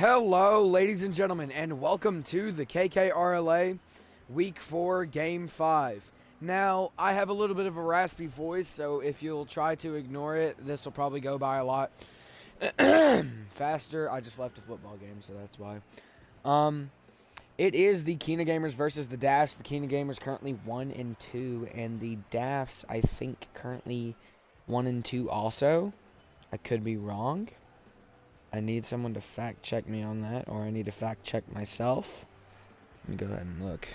Hello, ladies and gentlemen, and welcome to the KKRLA Week 4 Game 5. Now, I have a little bit of a raspy voice, so if you'll try to ignore it, this will probably go by a lot faster. I just left a football game, so that's why. It is the Kina Gamers versus the Dafts. The Kina Gamers currently 1-2, and the Dafts, I think, currently 1-2 also. I could be wrong. I need someone to fact check me on that, or I need to fact check myself. Let me go ahead and look.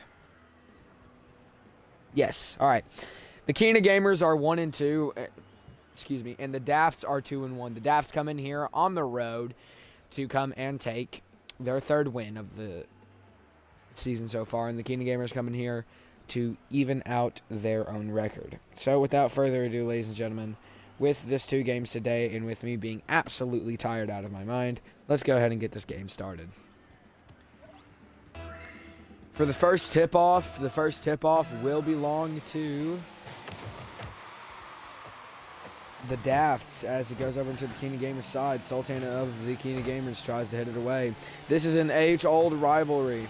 Yes, all right. The Kina Gamers are 1-2, and the Dafts are 2-1. The Dafts come in here on the road to come and take their third win of the season so far, and the Kina Gamers come in here to even out their own record. So without further ado, ladies and gentlemen, with this 2 games today and with me being absolutely tired out of my mind, let's go ahead and get this game started. For the first tip-off, will belong to the Dafts as it goes over into the Kina Gamers side. Sultana of the Kina Gamers tries to hit it away. This is an age-old rivalry.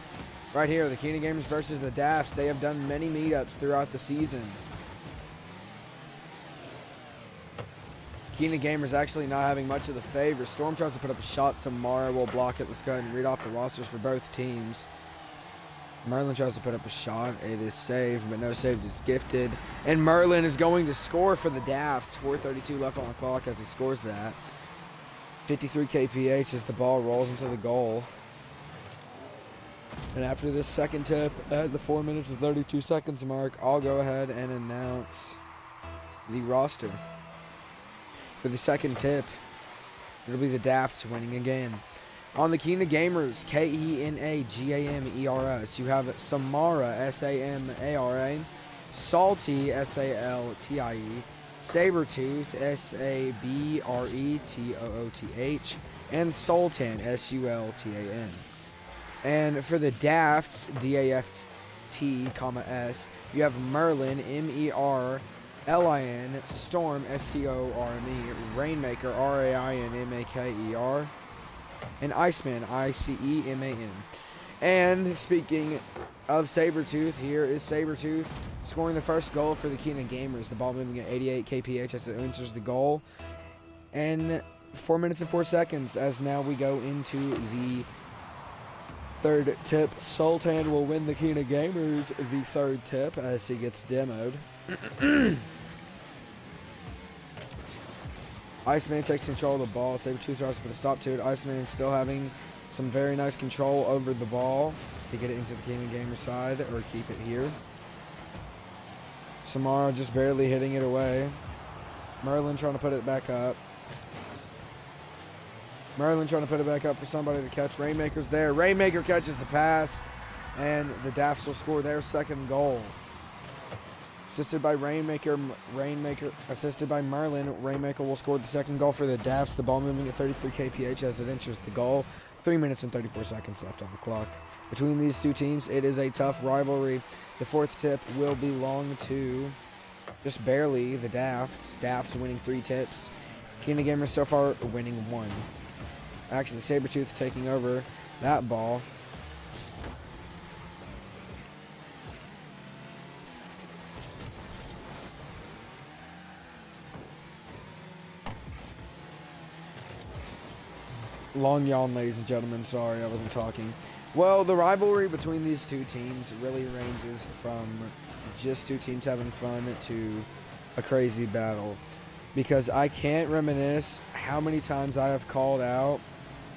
Right here, the Kina Gamers versus the Dafts. They have done many meetups throughout the season. Kina Gamers actually not having much of the favor. Storm tries to put up a shot. Samara will block it. Let's go ahead and read off the rosters for both teams. Merlin tries to put up a shot. It is saved, but no save is gifted. And Merlin is going to score for the Dafts. 4:32 left on the clock as he scores that. 53 kph as the ball rolls into the goal. And after this second tip, at the 4 minutes and 32 seconds mark, I'll go ahead and announce the roster. For the second tip, it'll be the Dafts winning again. On the Kina Gamers, KENAGAMERS, you have Samara, SAMARA, Salty, SALTIE, Sabretooth, SABRETOOTH, and Sultan, SULTAN. And for the Dafts, DAFT, you have Merlin, MERLIN, Storm, STORME, Rainmaker, RAINMAKER, and Iceman, ICEMAN. And speaking of Sabretooth, here is Sabretooth scoring the first goal for the Kina Gamers. The ball moving at 88 kph as it enters the goal. And 4 minutes and 4 seconds as now we go into the third tip. Sultan will win the Kina Gamers the third tip as he gets demoed. Iceman takes control of the ball. Sabretooth tries to put a stop to it. Iceman still having some very nice control over the ball to get it into the Kina Gamer side or keep it here. Samara just barely hitting it away. Merlin trying to put it back up. Merlin trying to put it back up for somebody to catch. Rainmaker's there. Rainmaker catches the pass, and the Dafts will score their second goal. Assisted by Rainmaker, assisted by Merlin. Rainmaker will score the second goal for the Dafts. The ball moving at 33 kph as it enters the goal. 3 minutes and 34 seconds left on the clock. Between these two teams, it is a tough rivalry. The fourth tip will belong to just barely the Dafts. Dafts winning 3 tips. Kina Gamers so far winning 1. Actually, Sabretooth taking over that ball. Long yawn, ladies and gentlemen. Sorry, I wasn't talking. Well, the rivalry between these two teams really ranges from just two teams having fun to a crazy battle. Because I can't reminisce how many times I have called out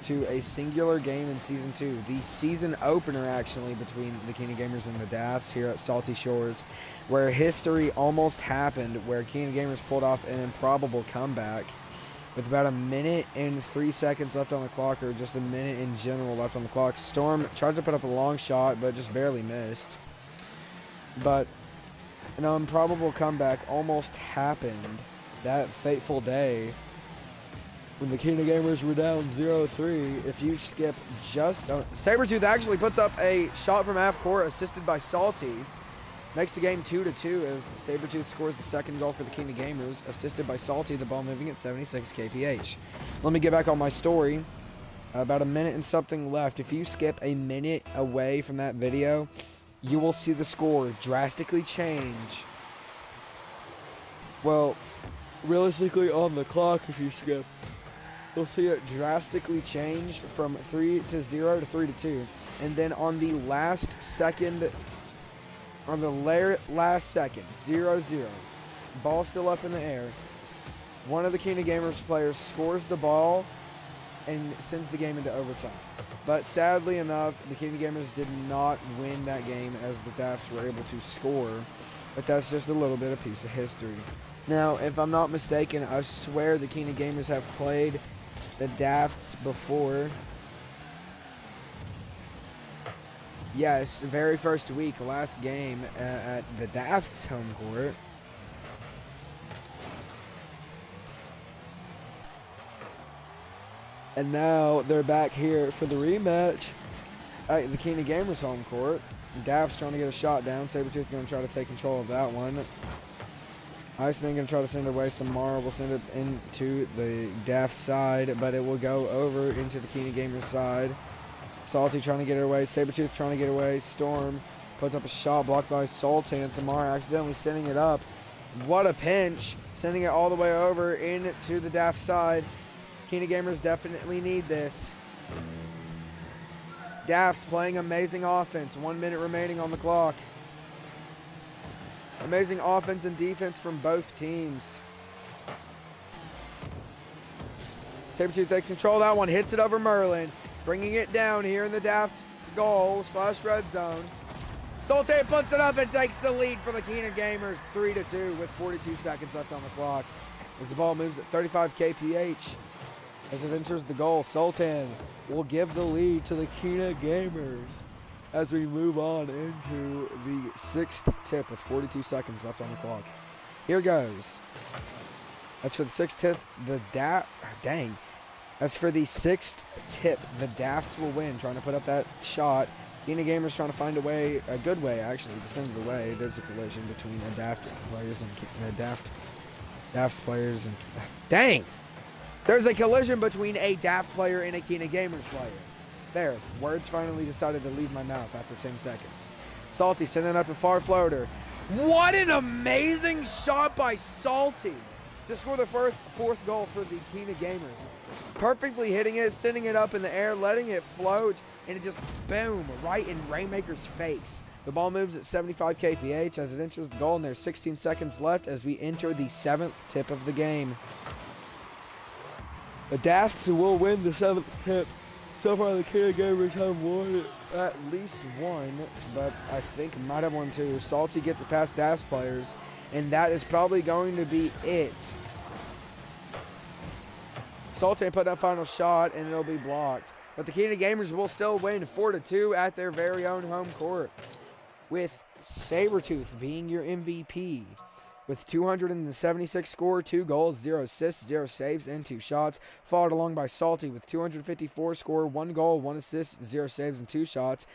to a singular game in Season 2. The season opener, actually, between the Kina Gamers and the Dafts here at Salty Shores, where history almost happened, where Kina Gamers pulled off an improbable comeback with about 1 minute and 3 seconds left on the clock, or just a minute in general left on the clock. Storm tried to put up a long shot, but just barely missed. But an improbable comeback almost happened that fateful day when the Kina Gamers were down 0-3. If you skip just... Sabretooth actually puts up a shot from half court, assisted by Salty. Makes the game 2-2 as Sabretooth scores the second goal for the Kina Gamers, assisted by Salty, the ball moving at 76 kph. Let me get back on my story. About a minute and something left. If you skip a minute away from that video, you will see the score drastically change. Well, realistically on the clock, if you skip, you'll see it drastically change from 3-0 to 3-2. And then on the last second, 0-0, ball still up in the air. One of the Kina Gamers players scores the ball and sends the game into overtime. But sadly enough, the Kina Gamers did not win that game as the Dafts were able to score. But that's just a little bit of piece of history. Now, if I'm not mistaken, I swear the Kina Gamers have played the Dafts before. Yes, very first week, last game at the Dafts home court. And now they're back here for the rematch at the Kina Gamers home court. Daft's trying to get a shot down. Sabretooth going to try to take control of that one. Iceman going to try to send it away. Samara will send it into the Daft side, but it will go over into the Kina Gamers side. Salty trying to get it away. Sabretooth trying to get away. Storm puts up a shot blocked by Sultan. Samara accidentally sending it up. What a pinch. Sending it all the way over into the Daft side. Kina Gamers definitely need this. Daft's playing amazing offense. 1 minute remaining on the clock. Amazing offense and defense from both teams. Sabretooth takes control of that one. Hits it over Merlin. Bringing it down here in the Daft's goal / red zone. Sultan puts it up and takes the lead for the Kina Gamers. 3-2 with 42 seconds left on the clock. As the ball moves at 35 kph. As it enters the goal, Sultan will give the lead to the Kina Gamers as we move on into the sixth tip with 42 seconds left on the clock. Here goes. As for the sixth tip, As for the sixth tip, the Dafts will win, trying to put up that shot. Kina Gamers trying to find a way, a good way actually, to send it away. There's a collision between the Daft players and Daft's players and There's a collision between a Daft player and a Kina Gamers player. There, words finally decided to leave my mouth after 10 seconds. Salty sending up a far floater. What an amazing shot by Salty to score the fourth goal for the Kina Gamers. Perfectly hitting it, sending it up in the air, letting it float, and it just boom, right in Rainmaker's face. The ball moves at 75 kph as it enters the goal, and there's 16 seconds left as we enter the seventh tip of the game. The Dafts will win the seventh tip. So far, the Kina Gamers have won at least one, but I think might have won two. Salty gets it past Dafts players, and that is probably going to be it. Salty put that final shot, and it'll be blocked. But the Kina Gamers will still win 4-2 at their very own home court, with Sabretooth being your MVP. With 276 score, 2 goals, 0 assists, 0 saves, and 2 shots. Followed along by Salty with 254 score, 1 goal, 1 assist, 0 saves, and 2 shots.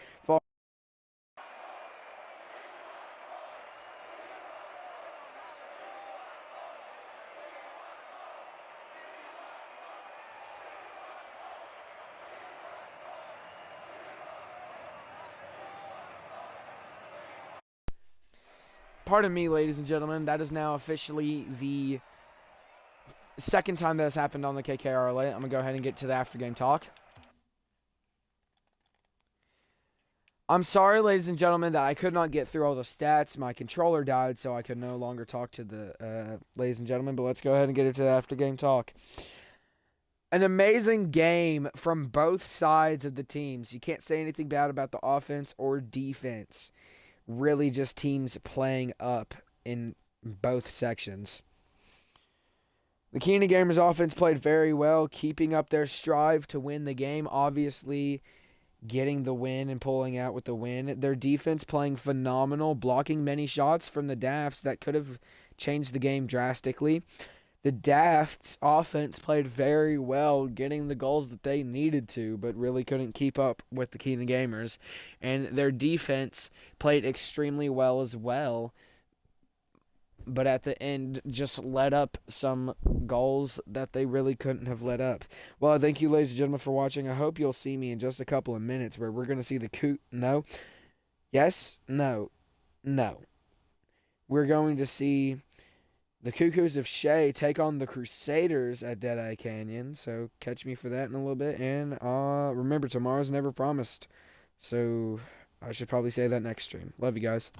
Pardon me, ladies and gentlemen, that is now officially the second time that has happened on the KKRLA. I'm going to go ahead and get to the after game talk. I'm sorry, ladies and gentlemen, that I could not get through all the stats. My controller died, so I could no longer talk to the ladies and gentlemen, but let's go ahead and get into the after game talk. An amazing game from both sides of the teams. You can't say anything bad about the offense or defense. Really just teams playing up in both sections. The Kina Gamers offense played very well, keeping up their strive to win the game, obviously getting the win and pulling out with the win. Their defense playing phenomenal, blocking many shots from the Dafts that could have changed the game drastically. The Daft's offense played very well, getting the goals that they needed to, but really couldn't keep up with the Kina Gamers. And their defense played extremely well as well, but at the end just let up some goals that they really couldn't have let up. Well, thank you, ladies and gentlemen, for watching. I hope you'll see me in just a couple of minutes where we're going to see the No. Yes? No. No. We're going to see the Cuckoos of Shea take on the Crusaders at Deadeye Canyon. So catch me for that in a little bit. And remember, tomorrow's never promised. So I should probably say that next stream. Love you guys.